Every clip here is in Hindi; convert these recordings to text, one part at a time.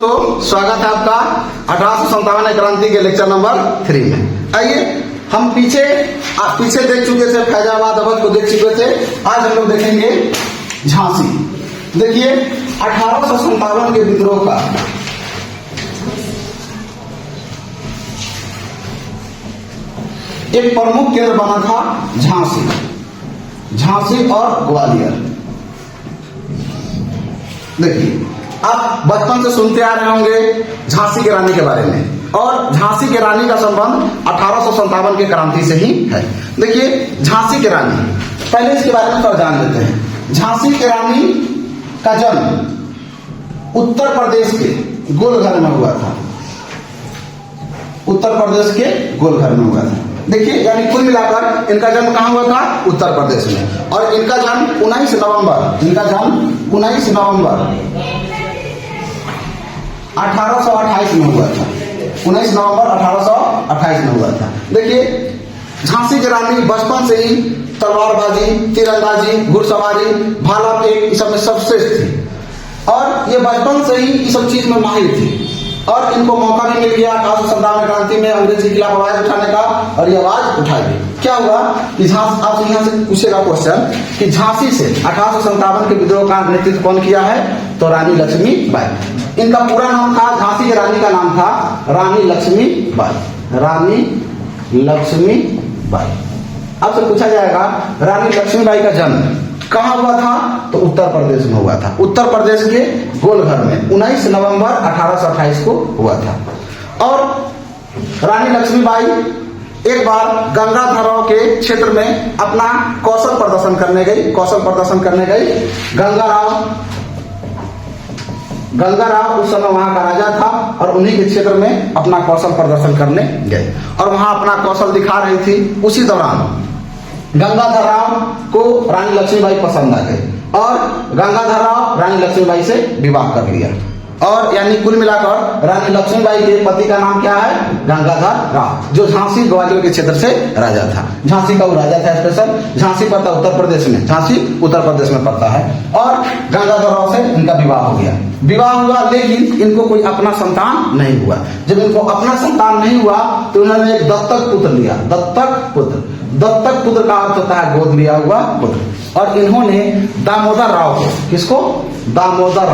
तो स्वागत है आपका 1857 क्रांति के लेक्चर नंबर 3 में। आइए हम पीछे देख चुके थे, फैजाबाद अवध को देख चुके थे। आज हम लोग देखेंगे झांसी। देखिए 1857 के विद्रोह का एक प्रमुख केंद्र बना था झांसी और ग्वालियर। देखिए आप बचपन से सुनते आ रहे होंगे झांसी की रानी के बारे में, और झांसी की रानी का संबंध 1857 के क्रांति से ही है। देखिए झांसी की रानी, पहले इसके बारे में थोड़ा जान लेते हैं। झांसी की रानी का जन्म उत्तर प्रदेश के गोलघर में हुआ था। उत्तर प्रदेश के गोलघर में हुआ था। देखिए यानी कुल मिलाकर इनका जन्म कहाँ हुआ था? उत्तर प्रदेश में। और इनका जन्म 19 नवंबर 1828 में हुआ था। 19 नवंबर 1828 में हुआ था। देखिए झांसी की रानी बचपन से ही तलवारबाजी, तीरंदाजी, घुड़सवारी, भाला फेंक इस सब में सर्वश्रेष्ठ थी, और ये बचपन से ही इस सब चीज में माहिर थी। और इनको मौका भी मिल गया 1857 क्रांति में अंग्रेज के खिलाफ आवाज उठाने का, और ये आवाज उठाई। क्या हुआ कि आपसे यहाँ से पूछेगा क्वेश्चन कि झांसी से 1857 के विद्रोह का नेतृत्व कौन किया है? तो रानी लक्ष्मीबाई। इनका पूरा नाम था, झांसी की रानी का नाम था रानी लक्ष्मीबाई। रानी लक्ष्मीबाई। आपसे पूछा जाएगा रानी लक्ष्मीबाई का जन्म कहाँ हुआ था? तो उत्तर प्रदेश में हुआ था। उत्तर प्रदेश के गोलघर में 19 नवंबर 1828 को हुआ था। और रानी लक्ष्मीबाई एक बार गंगाधरराव के क्षेत्र में अपना कौशल प्रदर्शन करने गई। गंगाराव उस समय वहां का राजा था, और उन्हीं के क्षेत्र में अपना कौशल प्रदर्शन करने गए, और वहां अपना कौशल दिखा रही थी। उसी दौरान गंगाधरराव को रानी लक्ष्मीबाई पसंद आ गई, और गंगाधरराव रानी लक्ष्मीबाई से विवाह कर लिया। और यानी कुल मिलाकर रानी लक्ष्मीबाई के पति का नाम क्या है? गंगाधर राव, जो झांसी ग्वालियर के क्षेत्र से राजा था। झांसी का वो राजा था स्पेशल। झांसी पड़ता उत्तर प्रदेश में, झांसी उत्तर प्रदेश में पड़ता है। और गंगाधर राव से इनका विवाह हो गया। विवाह हुआ, लेकिन इनको कोई अपना संतान नहीं हुआ। जब इनको अपना संतान नहीं हुआ तो उन्होंने एक दत्तक पुत्र लिया। दत्तक पुत्र का अर्थ होता है गोद लिया हुआ पुत्र। और इन्होंने दामोदर राव को, किसको? दामोदर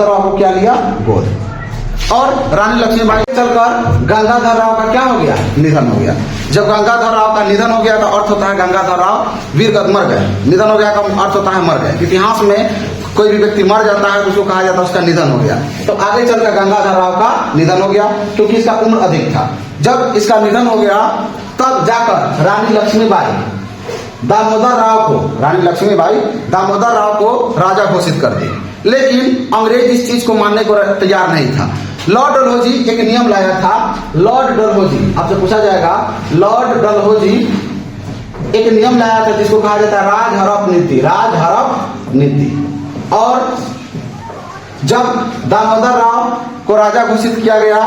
राव को क्या लिया? गोद। और रानी लक्ष्मीबाई चलकर गंगाधर राव का क्या हो गया? निधन हो गया। जब गंगाधर राव का निधन हो गया का अर्थ होता है गंगाधर राव वीरगति मर गए। निधन हो गया का अर्थ होता है मर गए। इतिहास में कोई भी व्यक्ति मर जाता है तो उसको कहा जाता है उसका निधन हो गया। तो आगे चलकर गंगाधर राव का निधन हो गया, क्योंकि इसका उम्र अधिक था। जब इसका निधन हो गया तब जाकर रानी लक्ष्मीबाई दामोदर राव को राजा घोषित कर दी। लेकिन अंग्रेज इस चीज को मानने को तैयार नहीं था। लॉर्ड डलहौजी एक नियम लाया था। लॉर्ड डलहौजी, आपसे पूछा जाएगा, लॉर्ड डलहौजी एक नियम लाया था जिसको कहा जाता है राजहरप नीति। और जब दामोदर राव को राजा घोषित किया गया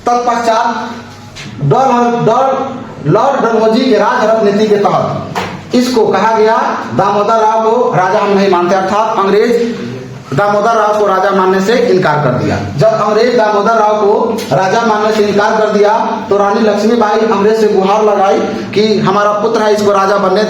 तत्पश्चात लॉर्ड डलहौजी के राजहरप नीति के तहत इसको कहा गया दामोदर राव को राजा हम नहीं मानते, अर्थात अंग्रेज दामोदर राव को राजा मानने से इनकार कर दिया। जब अंग्रेज दामोदर राव को राजा मानने से इनकार कर दिया तो रानी लक्ष्मीबाई अंग्रेज से गुहार लगाई कि हमारा पुत्र है, इसको राजा बनने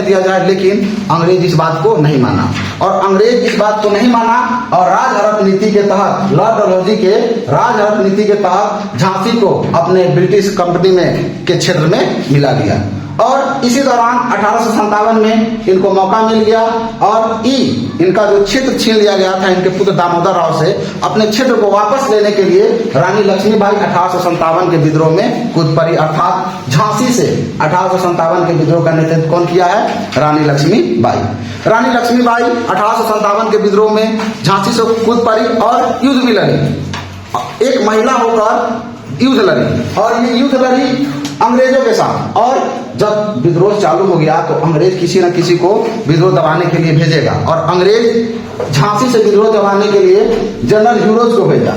दिया जाए। लेकिन अंग्रेज इस बात को नहीं माना, और अंग्रेज इस बात को नहीं माना, और राजहरप नीति के तहत, लॉर्ड डलहौजी के राजहरप नीति के तहत झांसी को अपने ब्रिटिश कंपनी में के क्षेत्र में मिला दिया। और इसी दौरान 1857 में इनको मौका मिल गया, और इनका जो क्षेत्र छीन लिया गया था इनके पुत्र दामोदर राव से, अपने क्षेत्र को वापस लेने के लिए रानी लक्ष्मीबाई 1857 के विद्रोह में कूद पड़ी। अर्थात झांसी से 1857 के विद्रोह का नेतृत्व कौन किया है? रानी लक्ष्मीबाई। रानी लक्ष्मीबाई 1857 के विद्रोह में झांसी से कूद पड़ी और युद्ध भी लड़ी। एक महिला होकर युद्ध लड़ी, और ये युद्ध लड़ी अंग्रेजों के साथ। और जब विद्रोह चालू हो गया तो अंग्रेज किसी न किसी को विद्रोह दबाने के लिए भेजेगा, और अंग्रेज झांसी से विद्रोह दबाने के लिए जनरल ह्यूरोज को भेजा।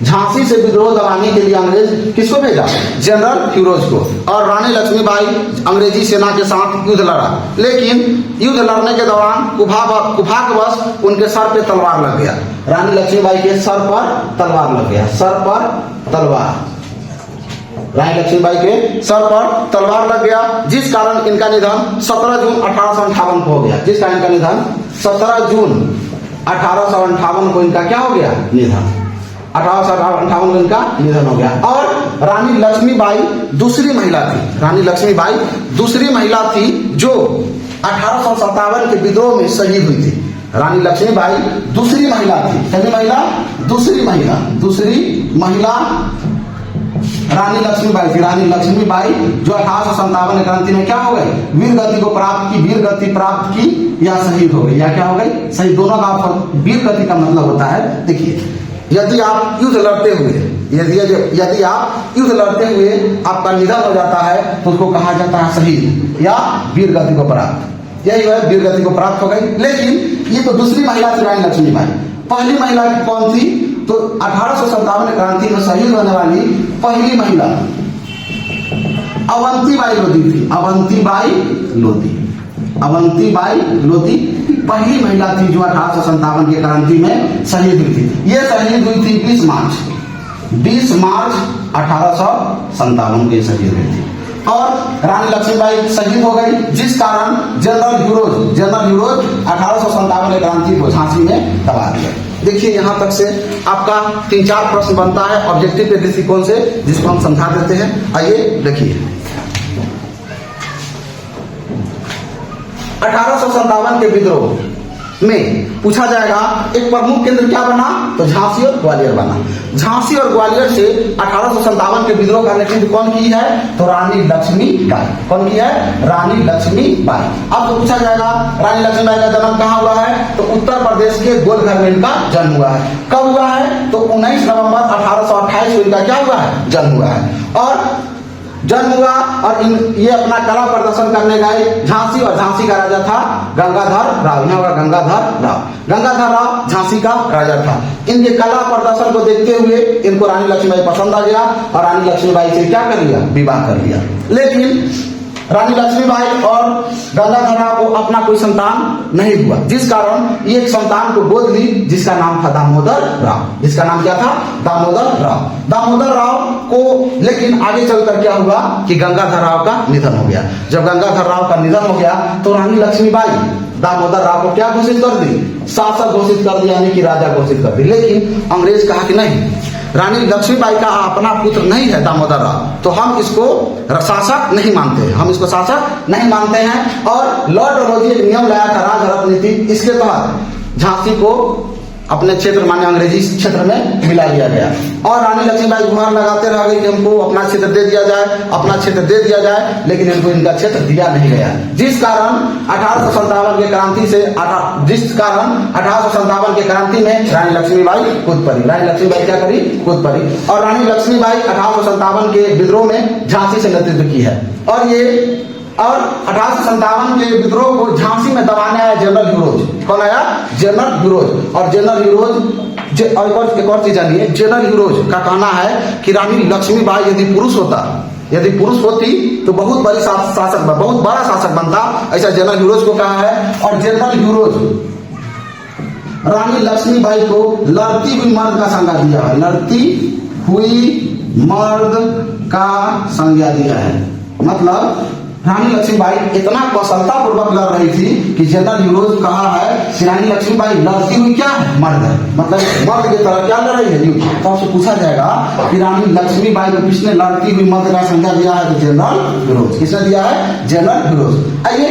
झांसी से विद्रोह दबाने के लिए अंग्रेज किसको भेजा? जनरल फिरोज को। और रानी लक्ष्मीबाई अंग्रेजी सेना के साथ युद्ध लड़ा, लेकिन युद्ध लड़ने के दौरान कुभाग्यवश उनके सर पे तलवार लग गया। रानी लक्ष्मीबाई के सर पर तलवार लग गया, सर पर तलवार, रानी लक्ष्मीबाई के सर पर तलवार लग गया, जिस कारण इनका निधन 17 जून 1858 को हो गया। जिस कारण इनका निधन 17 जून 1858 को इनका क्या हो गया? निधन। 1858 को इनका निधन हो गया। और रानी लक्ष्मीबाई दूसरी महिला थी, रानी लक्ष्मीबाई दूसरी महिला थी जो 1857 के विद्रोह में शहीद हुई थी। रानी लक्ष्मीबाई दूसरी महिला थी, पहली महिला, दूसरी महिला रानी लक्ष्मीबाई थी। रानी लक्ष्मीबाई जो 1857 की क्रांति में क्या हो गई? वीर गति प्राप्त की या शहीद हो गई, या क्या हो गई? शहीद। दोनों का वीर गति का मतलब होता है, देखिए, यदि आप युद्ध लड़ते हुए आपका निधन हो जाता है तो उसको कहा जाता है शहीद या वीर गति को प्राप्त। यही है, वीर गति को प्राप्त हो गई। लेकिन ये तो दूसरी महिला थी रानी लक्ष्मीबाई। पहली महिला कौन थी? तो 1857 की क्रांति में शहीद होने वाली पहली महिला अवंतीबाई लोधी थी। अवंतीबाई लोधी पहली महिला थी जो 1857 की क्रांति में शहीद हुई थी। ये शहीद हुई थी 20 मार्च 1857 को शहीद हुई थी। और रानी लक्ष्मीबाई शहीद हो गई, जिस कारण जनरल ह्यूरोज 1857 की क्रांति को झांसी में दबा दिया। देखिए, यहां तक से आपका 3-4 प्रश्न बनता है ऑब्जेक्टिव के दृष्टिकोण से, जिसको हम समझा देते हैं। आइए देखिए, 1857 के विद्रोह में पूछा जाएगा एक प्रमुख केंद्र क्या बना? तो झांसी और ग्वालियर बना। झांसी और ग्वालियर से 1857 के विद्रोह का नेतृत्व कौन की है? तो रानी लक्ष्मीबाई। कौन की है? रानी लक्ष्मीबाई। अब तो पूछा जाएगा रानी लक्ष्मीबाई का जन्म कहाँ हुआ है? तो उत्तर प्रदेश के गोलघर में इनका जन्म हुआ है। कब हुआ है? तो 19 नवंबर 1828 को इनका क्या हुआ है? जन्म हुआ है। और जन्म हुआ और ये अपना कला प्रदर्शन करने गए झांसी, और झांसी का राजा था गंगाधर राव। यहाँ होगा गंगाधर राव झांसी का राजा था। इनके कला प्रदर्शन को देखते हुए इनको रानी लक्ष्मीबाई पसंद आ गया और रानी लक्ष्मीबाई से क्या कर लिया? विवाह कर लिया। लेकिन रानी लक्ष्मीबाई और गंगाधर राव को अपना कोई संतान नहीं हुआ, जिस कारण ये एक संतान को गोद ली जिसका नाम था दामोदर राव। जिसका नाम क्या था? दामोदर राव को। लेकिन आगे चलकर क्या हुआ कि गंगाधर राव का निधन हो गया। जब गंगाधर राव का निधन हो गया तो रानी लक्ष्मीबाई दामोदर राव को क्या घोषित कर दी? शासक घोषित कर दिया, यानी कि राजा घोषित कर दी। लेकिन अंग्रेज कहा कि नहीं, रानी लक्ष्मीबाई का अपना पुत्र नहीं है दामोदर राव, तो हम इसको शासक नहीं मानते हैं। और लॉर्ड डलहौजी एक नियम लाया था, राजरत्न नीति। इसके तहत झांसी को अपने क्षेत्र माने अंग्रेजी क्षेत्र में मिला लिया गया। और रानी लक्ष्मीबाई गुहार लगाते रह गई कि हमको अपना क्षेत्र दे दिया जाए, लेकिन इनको इनका क्षेत्र दिया नहीं गया। जिस कारण 1857 के क्रांति में रानी लक्ष्मीबाई कूद पड़ी। रानी लक्ष्मीबाई क्या करी? कूद पड़ी। और रानी लक्ष्मीबाई 1857 के विद्रोह में झांसी से नेतृत्व की है। और 1857 के विद्रोह को झांसी में दबाने आया जनरल ह्यूरोज। कौन आया? General Hugh Rose. और जनरल ह्यूरोज एक और चीज जानिए, जनरल ह्यूरोज का कहना है कि रानी लक्ष्मीबाई यदि पुरुष होती तो बहुत बड़ा शासक बनता, ऐसा जनरल ह्यूरोज को कहा है। और जनरल ह्यूरोज रानी लक्ष्मीबाई को लड़ती हुई मर्द का संज्ञा दिया है। मतलब रानी लक्ष्मीबाई इतना कौशलता पूर्वक लड़ रही थी कि जनरल ह्यूरोज कहा है कि रानी लक्ष्मीबाई लड़ती हुई क्या है? मर्द है। मतलब मर्द की तरह क्या लड़ रही है? तो आपसे पूछा जाएगा कि रानी लक्ष्मीबाई को किसने लड़ती हुई मर्द का संज्ञा दिया है? तो जनरल ह्यूरोज। किसने दिया है? General Hugh Rose. आइए,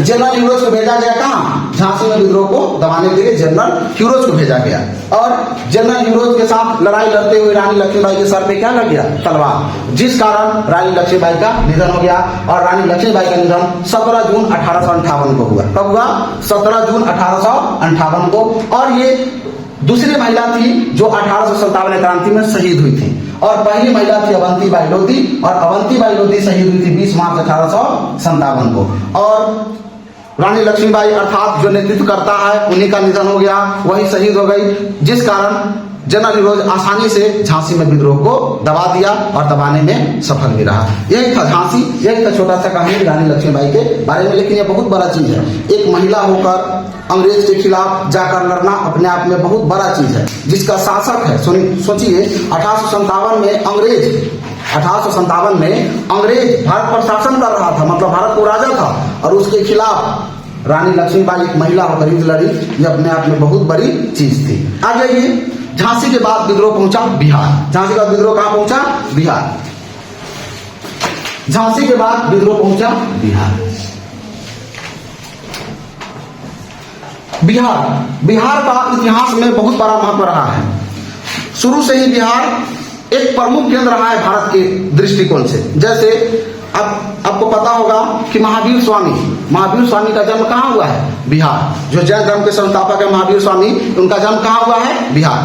जनरल ह्यूरोज को भेजा गया कहाँ? झांसी में विद्रोह को दबाने के लिए जनरल ह्यूरोज को भेजा गया। और जनरल ह्यूरोज के साथ लड़ाई लड़ते हुए रानी लक्ष्मीबाई के सर पे क्या लग गया? तलवार। जिस कारण रानी लक्ष्मीबाई का निधन हो गया। और रानी लक्ष्मीबाई का निधन 17 जून 1858 को हुआ। कब हुआ? 17 जून 1858 को। और ये दूसरी महिला थी जो 1857 क्रांति में शहीद हुई थी। और पहली महिला थी अवंतीबाई लोधी, और अवंतीबाई लोधी शहीद हुई थी 20 मार्च 1857 को। और रानी लक्ष्मीबाई अर्थात जो नेतृत्व करता है उन्हीं का निधन हो गया, वही शहीद हो गई। जिस कारण जनरल फिरोज आसानी से झांसी में विद्रोह को दबा दिया और दबाने में सफल भी रहा। यही था झांसी, यही था छोटा सा कहानी रानी लक्ष्मीबाई के बारे में। लेकिन यह बहुत बड़ा चीज है, एक महिला होकर अंग्रेज के खिलाफ जाकर लड़ना अपने आप में बहुत बड़ा चीज है। जिसका शासक है, सोचिए 1857 में अंग्रेज भारत पर शासन कर रहा था, मतलब भारत को राजा था, और उसके खिलाफ रानी लक्ष्मीबाई एक महिला होकर युद्ध लड़ी। ये अपने आप में बहुत बड़ी चीज थी। आ जाइए, झांसी के बाद विद्रोह पहुंचा बिहार। झांसी का विद्रोह कहां पहुंचा? बिहार। झांसी के बाद विद्रोह पहुंचा बिहार। बिहार का इतिहास में बहुत बड़ा महत्व रहा है। शुरू से ही बिहार एक प्रमुख केंद्र रहा है भारत के दृष्टिकोण से। जैसे अब आपको पता होगा कि महावीर स्वामी का जन्म कहाँ हुआ है? बिहार। जो जैन धर्म के संस्थापक है महावीर स्वामी, उनका जन्म कहाँ हुआ है? बिहार।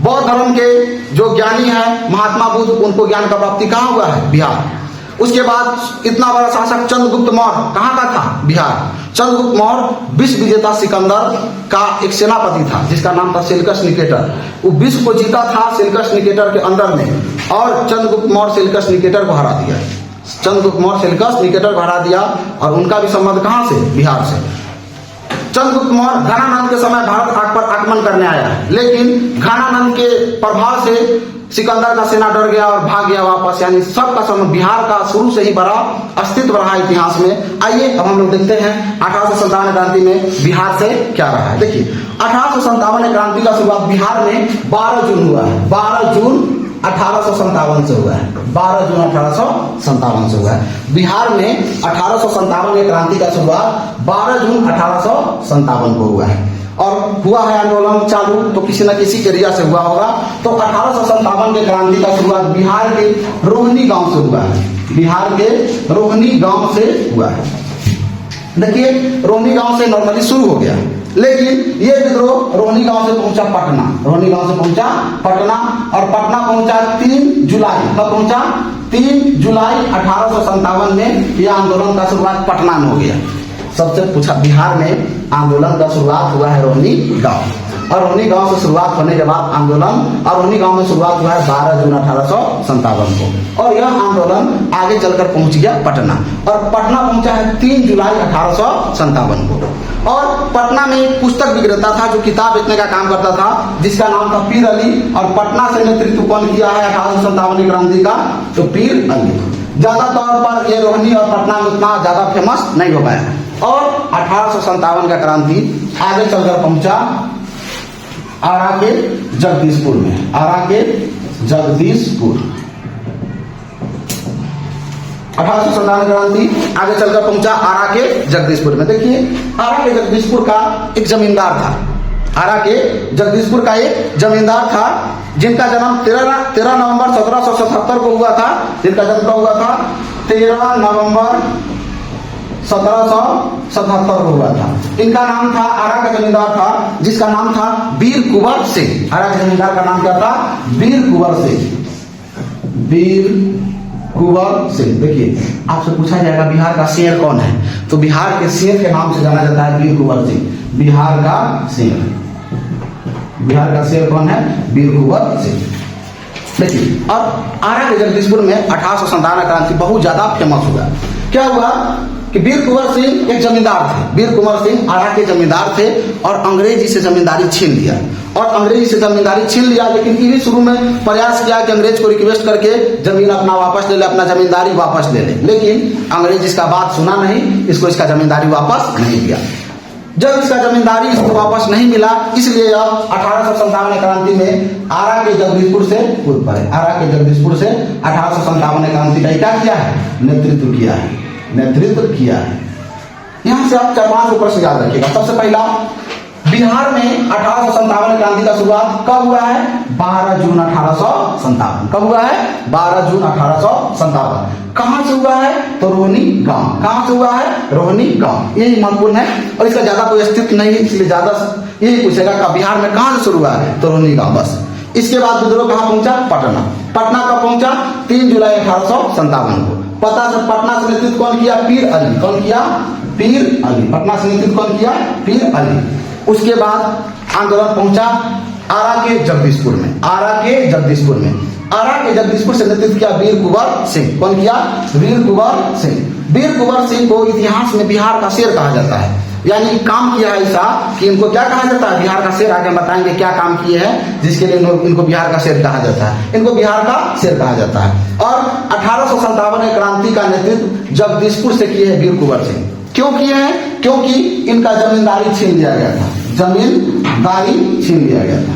बौद्ध धर्म के जो ज्ञानी है महात्मा बुद्ध, उनको ज्ञान का प्राप्ति कहाँ हुआ है? बिहार। उसके बाद इतना बड़ा शासक चंद्रगुप्त मौर्य कहाँ का था? बिहार। चंद्रगुप्त मौर्य विश्व विजेता सिकंदर का एक सेनापति था जिसका नाम था सेल्कस निकेटर। वो विश्व को जीता था सेल्कस निकेटर के अंदर में, और चंद्रगुप्त मौर्य सेल्कस निकेटर को हरा दिया। चंद्रगुप्त मौर्य सेल्कस निकेटर को हरा दिया, और उनका भी संबंध कहां से? बिहार से। चंद्रगुप्त मौर्य घनानंद के समय भारत पर आक्रमण करने आया, लेकिन घनानंद के प्रभाव से सिकंदर का सेना डर गया और भाग गया वापस। यानी सबका संबंध बिहार का शुरू से ही बड़ा अस्तित्व रहा इतिहास में। आइए अब हम लोग देखते हैं 1857 क्रांति में बिहार से क्या रहा है। देखिए 1857 क्रांति का शुरुआत बिहार में 12 जून हुआ है। 12 जून 1857 से हुआ है। 12 जून 1857 से हुआ है। बिहार में 1857 की क्रांति का शुरुआत 12 जून 1857 को हुआ है, और हुआ है आंदोलन चालू तो किसी न किसी एरिया से हुआ होगा। तो 1857 के क्रांति का शुरुआत बिहार के रोहनी गांव से हुआ है। बिहार के रोहनी गांव से हुआ है। देखिए रोहनी गांव से नॉर्मली शुरू हो गया, लेकिन ये विद्रोह रोहनी गांव से पहुंचा पटना। रोहनी गांव से पहुंचा पटना, और पटना पहुंचा 3 जुलाई। कब पहुंचा? 3 जुलाई 1857 में यह आंदोलन का शुरुआत पटना में हो गया। सबसे पूछा, बिहार में आंदोलन का शुरुआत हुआ है रोहनी गांव, और रोहनी गांव से शुरुआत होने के बाद आंदोलन, और रोहनी गांव में शुरुआत हुआ है 12 जून 1857 को, और यह आंदोलन आगे चलकर पहुंच गया पटना, और पटना पहुंचा है 3 जुलाई 1857 को। और पटना में एक पुस्तक विक्रेता था जो किताब बेचने का काम करता था, जिसका नाम था पीर अली, और पटना से नेतृत्व कौन किया है 1857 की क्रांति का? तो पीर अली। ज्यादा तौर पर ये रोहनी और पटना में उतना ज्यादा फेमस नहीं हो पाया। और 1857 का क्रांति आगे चलकर पहुंचा आरा के जगदीशपुर में। आरा के जगदीशपुर 1857 क्रांति आगे चलकर पहुंचा आरा के जगदीशपुर में। देखिए आरा के जगदीशपुर का एक जमींदार था। आरा के जगदीशपुर का एक जमींदार था जिनका जन्म 13 नवंबर 1777 को हुआ था। जिनका जन्म कब हुआ था? 13 नवंबर 1777 को हुआ था। इनका नाम था, आरा का जमींदार था जिसका नाम था वीर कुंवर सिंह। आरा के जमींदार का नाम क्या था? वीर कुंवर सिंह। वीर कुंवर सिंह। देखिए आपसे पूछा जाएगा बिहार का शेर कौन है, तो बिहार के शेर के नाम से जाना जाता है वीर कुंवर सिंह। बिहार का शेर, बिहार का शेर कौन है? वीर कुंवर सिंह। देखिए अब आरा के जगदीशपुर में 1857 क्रांति बहुत ज्यादा फेमस हुआ। क्या हुआ कि वीर कुंवर सिंह एक जमींदार थे। वीर कुंवर सिंह आरा के जमींदार थे, और अंग्रेजी से जमींदारी छीन लिया। और अंग्रेजी से जमींदारी छीन लिया, लेकिन इन्हीं शुरू में प्रयास किया कि अंग्रेज को रिक्वेस्ट करके जमीन अपना वापस ले ले, अपना जमींदारी वापस ले ले, लेकिन अंग्रेज इसका बात सुना नहीं, इसको इसका जमींदारी वापस नहीं दिया। जब इसका जमींदारी इसको वापस नहीं मिला, इसलिए अब 1857 क्रांति में आरा के जगदीशपुर से कूद पड़े। आरा के जगदीशपुर से 1857 क्रांति का क्या किया है? नेतृत्व किया है। नेतृत्व किया है। यहां से आप 4-5 प्रश्न याद रखिएगा। सबसे पहला, बिहार में 1857 क्रांति का शुरुआत कब हुआ है? 12 जून 1857। कब हुआ है? 12 जून 1857। कहां से हुआ है? तो रोहनी गांव। कहां से हुआ है? रोहनी गांव। यही महत्वपूर्ण है, और इसका ज्यादा कोई अस्तित्व नहीं है, इसलिए ज्यादा यही पूछेगा कि बिहार में कहां से शुरू हुआ है? तो रोहनी गांव बस। इसके बाद विद्रोह कहां पहुंचा? पटना। पटना कब पहुंचा? 3 जुलाई 1857 को। पटना से नेतृत्व कौन किया? पीर अली। कौन किया? पीर अली। पटना से नेतृत्व कौन किया? पीर अली। उसके बाद आंदोलन पहुंचा आरा के जगदीशपुर में, आरा के जगदीशपुर में। आरा के जगदीशपुर से नेतृत्व किया वीर कुंवर सिंह। कौन किया? वीर कुंवर सिंह। वीर कुंवर सिंह को इतिहास में बिहार का शेर कहा जाता है, यानी काम किया है ऐसा कि इनको क्या कहा जाता है? बिहार का शेर। आगे बताएंगे क्या काम किए हैं जिसके लिए इनको बिहार का शेर कहा जाता है। इनको बिहार का शेर कहा जाता है। और 1857 में क्रांति का नेतृत्व जगदीशपुर से किए हैं वीर कुंवर सिंह। क्यों किए हैं? क्योंकि इनका जमींदारी छीन लिया गया था, जमींदारी छीन लिया गया था।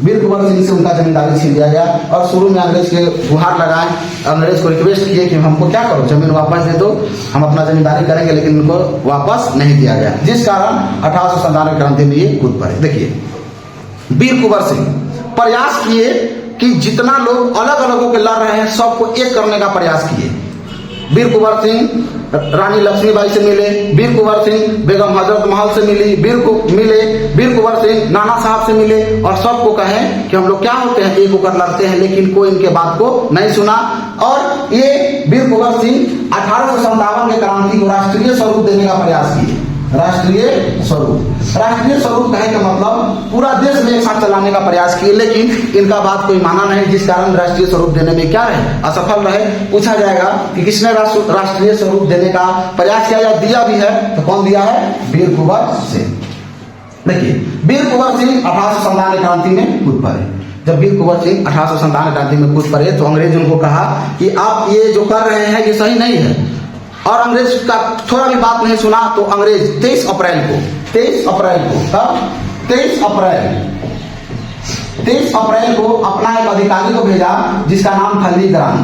वीर कुंवर सिंह से उनका जमींदारी छीन लिया गया और शुरू में अंग्रेज के गुहार लगाए, अंग्रेज को रिक्वेस्ट किए कि हमको क्या करो, जमीन वापस दे दो, हम अपना जमींदारी करेंगे, लेकिन उनको वापस नहीं दिया गया, जिस कारण 1897 क्रांति में ये कूद पड़े। देखिए, वीर कुंवर सिंह प्रयास किए कि जितना लोग अलग अलग होकर लड़ रहे हैं सबको एक करने का प्रयास किए। वीर कुंवर सिंह रानी लक्ष्मीबाई से मिले, वीर कुंवर सिंह बेगम हजरत महल से मिली, वीर कुंवर सिंह नाना साहब से मिले और सबको कहे कि हम लोग क्या होते हैं, एक होकर लड़ते हैं, लेकिन कोई इनके बात को नहीं सुना। और ये वीर कुंवर सिंह 1857 के क्रांति को राष्ट्रीय स्वरूप देने का प्रयास किए। राष्ट्रीय स्वरूप कहे का मतलब पूरा देश में एक साथ चलाने का प्रयास किए, लेकिन इनका बात कोई माना नहीं, जिस कारण राष्ट्रीय स्वरूप देने में क्या रहे, असफल रहे। पूछा जाएगा कि किसने राष्ट्रीय स्वरूप देने का प्रयास किया या दिया भी है, तो कौन दिया है? वीर कुंवर सिंह। देखिए, वीर कुंवर सिंह 1857 क्रांति में कूद पड़े। जब वीर कुंवर सिंह 1857 क्रांति में कूद पड़े तो अंग्रेज उनको कहा कि आप ये जो कर रहे हैं ये सही नहीं है, और अंग्रेज का थोड़ा भी बात नहीं सुना तो अंग्रेज 23 अप्रैल को 23 अप्रैल को अपना एक अधिकारी को भेजा जिसका नाम था ली ग्रांट।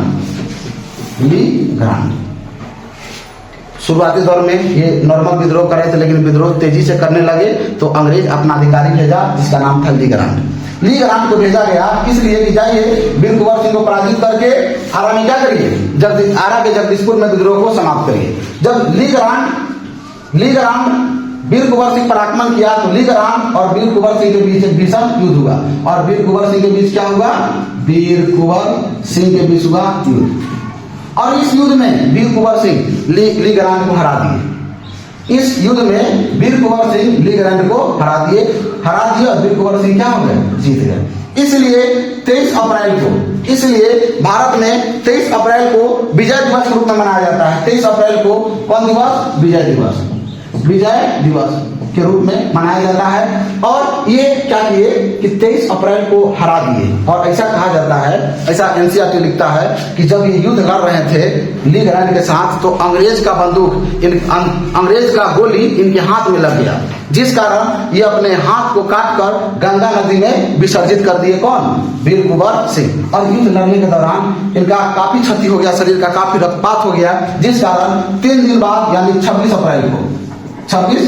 शुरुआती दौर में ये नॉर्मल विद्रोह कर रहे थे, लेकिन विद्रोह तेजी से करने लगे तो अंग्रेज अपना अधिकारी भेजा जिसका नाम था ली ग्रांट को भेजा गया इसलिए कि जाइए वीर कुंवर सिंह को पराजित करके आरा में क्या करिए, आरा के जगदीशपुर में विद्रोह को समाप्त करिए। जब ली ग्रांट वीर कुंवर सिंह पर आक्रमण किया तो ली ग्रांट और वीर कुंवर सिंह के बीच एक भीषण युद्ध हुआ। और वीर कुंवर सिंह के बीच क्या हुआ? वीर कुंवर सिंह के बीच हुआ युद्ध, और इस युद्ध में वीर कुंवर सिंह ली ग्रांट को हरा दिए। इस युद्ध में वीर कुंवर सिंह ली ग्रांट को हरा दिए और वीर कुंवर सिंह क्या हो गए? जीत गए। इसलिए 23 अप्रैल को, इसलिए भारत में 23 अप्रैल को विजय दिवस के रूप में मनाया जाता है। 23 अप्रैल को कौन दिवस? विजय दिवस के रूप में मनाया जाता है। और ये क्या किए कि 23 अप्रैल को हरा दिए। और ऐसा कहा जाता है, ऐसा एनसीईआरटी लिखता है कि जब ये युद्ध लड़ रहे थे ली ग्रांट के साथ तो अंग्रेज का बंदूक, अंग्रेज का गोली इनके हाथ में लग गया, जिस कारण ये अपने हाथ को काटकर गंगा नदी में विसर्जित कर दिए। कौन? वीर कुंवर सिंह। और युद्ध लड़ने के दौरान इनका काफी क्षति हो गया, शरीर का काफी रक्तपात हो गया, जिस कारण 3 दिन बाद यानी 26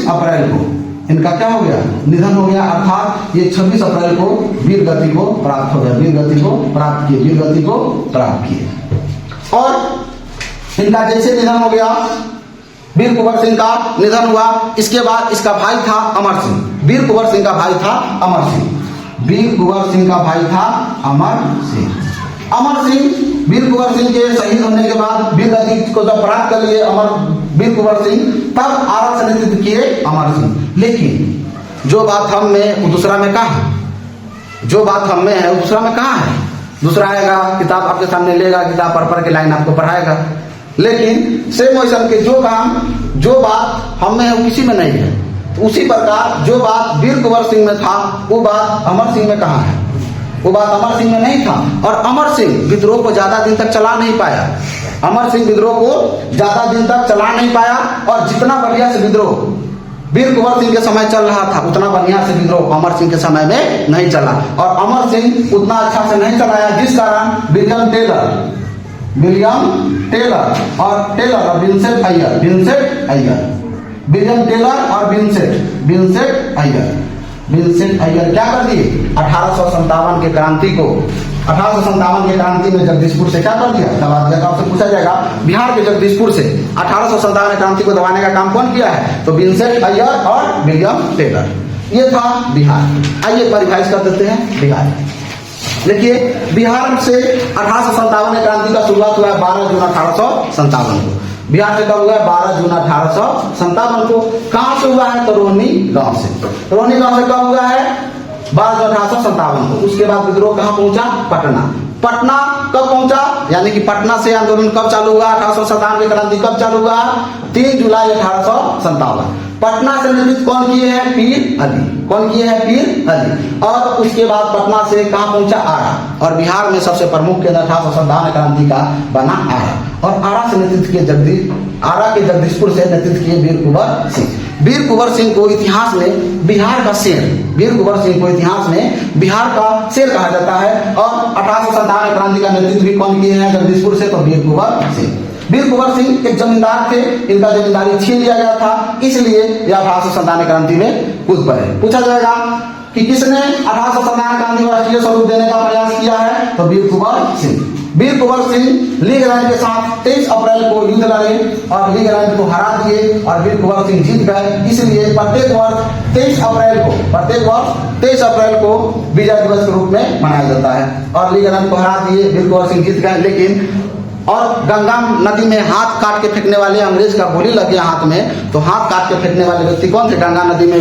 अप्रैल को इनका क्या हो गया? निधन हो गया। अर्थात ये 26 अप्रैल को वीर गति को प्राप्त हो गया, वीर गति को प्राप्त किए। और इनका जैसे निधन हो गया, वीर कुंवर सिंह का निधन हुआ, इसके बाद इसका भाई था अमर सिंह। वीर कुंवर सिंह का भाई था अमर सिंह। वीर कुंवर सिंह का भाई था अमर सिंह। वीर कुंवर सिंह के शहीद होने के बाद वीर गति को जब प्राप्त कर लिए वीर कुंवर सिंह, तब आरा से नेतृत्व किए अमर सिंह। लेकिन जो बात हम में वो दूसरा में कहाँ है? जो बात हम में है वो दूसरा में कहाँ है? दूसरा आएगा, किताब आपके सामने लेगा, किताब पढ़ के लाइन आपको पढ़ाएगा, लेकिन सेम वैसन के जो बात हम में है वो किसी में नहीं है। उसी प्रकार जो बात वीर कुंवर सिंह में था वो बात अमर सिंह में कहाँ है? वो बात अमर सिंह में नहीं था। और अमर सिंह विद्रोह को ज्यादा दिन तक चला नहीं पाया। अमर सिंह विद्रोह को ज्यादा दिन तक चला नहीं पाया, और जितना बढ़िया से विद्रोह वीर कुंवर सिंह के समय चल रहा था उतना बढ़िया से विद्रोह अमर सिंह के समय में नहीं चला। और अमर सिंह उतना अच्छा से नहीं चलाया, जिस कारण विलियम टेलर और विंसेंट अय्यर क्या कर दिए? 1857 के क्रांति को, 1857 के क्रांति में जगदीशपुर से क्या कर दिया? दबा दिया। आपसे पूछा जाएगा बिहार के जगदीशपुर से 1857 क्रांति को दबाने का काम कौन किया है? तो विंसेंट अय्यर और विलियम टेलर। ये था बिहार। आइए परिभाषित कर देते हैं बिहार। देखिए, बिहार से 1857 क्रांति का शुरुआत हुआ है 12 जून 1857 को। बिहार से कब हुआ है? 12 जून 1857 को। कहां से हुआ है? तो रोहनी गांव से। रोहनी गांव से कब हुआ है? 12 जून 1857 को। उसके बाद विद्रोह कहाँ पहुंचा? पटना। पटना कब पहुंचा? यानी कि पटना से आंदोलन कब चालू हुआ? 1857 क्रांति कब चालू हुआ? 3 जुलाई 1857। पटना से नेतृत्व कौन किए हैं? पीर अली। कौन किए हैं? पीर अली। और उसके बाद पटना से कहां पहुंचा? आरा। और बिहार में सबसे प्रमुख केंद्र 1857 क्रांति का बना आरा। और आरा से नेतृत्व किए आरा के जगदीशपुर से नेतृत्व किए वीर कुंवर सिंह। वीर कुंवर सिंह को इतिहास में बिहार का शेर, वीर कुंवर सिंह को इतिहास में बिहार का शेर कहा जाता है। और 1857 क्रांति का नेतृत्व भी कौन किए हैं जगदीशपुर से? तो वीर कुंवर सिंह। वीर कुंवर सिंह एक जमींदार थे, इनका जमींदारी छीन लिया गया था, इसलिए यह 1857 क्रांति में कूद पड़े। पूछा जाएगा कि किसने 1857 क्रांति को राष्ट्रीय स्वरूप देने का प्रयास किया है? तो वीर कुंवर सिंह। वीर कुंवर सिंह लीगलैंड के साथ 23 अप्रैल को युद्ध लड़े और लीगलैंड को हरा दिए और वीर कुंवर सिंह जीत गए। इसलिए प्रत्येक वर्ष 23 अप्रैल को विजय दिवस के रूप में मनाया जाता है। और लीगलैंड को हरा दिए, वीर कुंवर सिंह जीत गए। लेकिन और गंगा नदी में हाथ काट के फेंकने वाले, अंग्रेज का गोली लग गया हाथ में, तो हाथ काट के फेंकने वाले व्यक्ति कौन थे गंगा नदी में?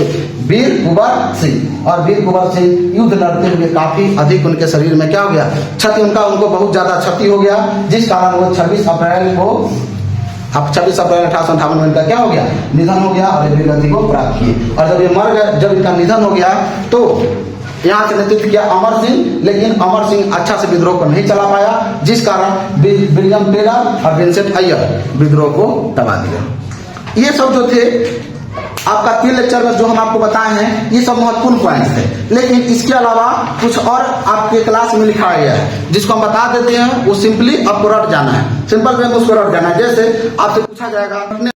वीर कुंवर सिंह। और वीर कुंवर सिंह युद्ध लड़ते हुए काफी अधिक उनके शरीर में क्या हो गया? क्षति, उनको बहुत ज्यादा क्षति हो गया, जिस कारण वो 26 अप्रैल 1858 में इनका क्या हो गया? निधन हो गया और वीर गति को प्राप्त किए। और जब ये मर गए, जब इनका निधन हो गया तो यहाँ से नेतृत्व किया अमर सिंह, लेकिन अमर सिंह अच्छा से विद्रोह को नहीं चला पाया, जिस कारण विलियम टेलर और विंसेंट अय्यर विद्रोह को दबा दिया। ये सब जो थे आपका 3 लेक्चर में जो हम आपको बताए हैं, ये सब महत्वपूर्ण पॉइंट्स थे। लेकिन इसके अलावा कुछ और आपके क्लास में लिखा गया है, जिसको हम बता देते हैं। वो सिंपली आपको रट जाना है, सिंपल वे में उसको रट जाना है। जैसे आपसे पूछा जाएगा